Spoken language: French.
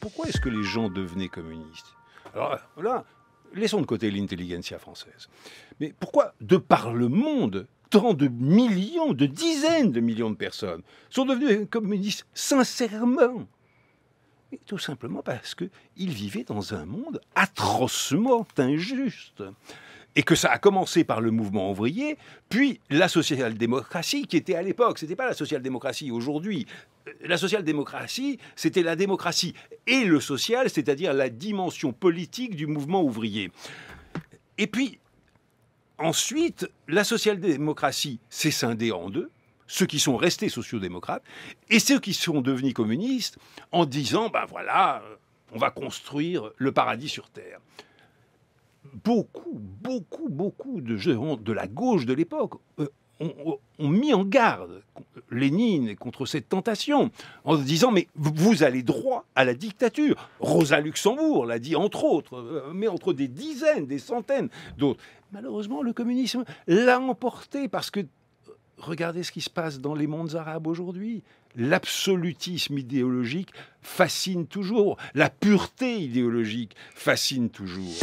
pourquoi est-ce que les gens devenaient communistes? Alors là, laissons de côté l'intelligentsia française. Mais pourquoi, de par le monde, tant de millions, de dizaines de millions de personnes sont devenues communistes sincèrement? Et tout simplement parce qu'ils vivaient dans un monde atrocement injuste. Et que ça a commencé par le mouvement ouvrier, puis la social-démocratie, qui était à l'époque, c'était pas la social-démocratie aujourd'hui. La social-démocratie, c'était la démocratie et le social, c'est-à-dire la dimension politique du mouvement ouvrier. Et puis, ensuite, la social-démocratie s'est scindée en deux, ceux qui sont restés sociodémocrates et ceux qui sont devenus communistes en disant, ben voilà, on va construire le paradis sur Terre. Beaucoup de gens de la gauche de l'époque ont mis en garde Lénine contre cette tentation, en disant mais vous allez droit à la dictature. Rosa Luxembourg l'a dit entre autres, mais entre des dizaines, des centaines d'autres. Malheureusement, le communisme l'a emporté parce que regardez ce qui se passe dans les mondes arabes aujourd'hui. L'absolutisme idéologique fascine toujours, la pureté idéologique fascine toujours.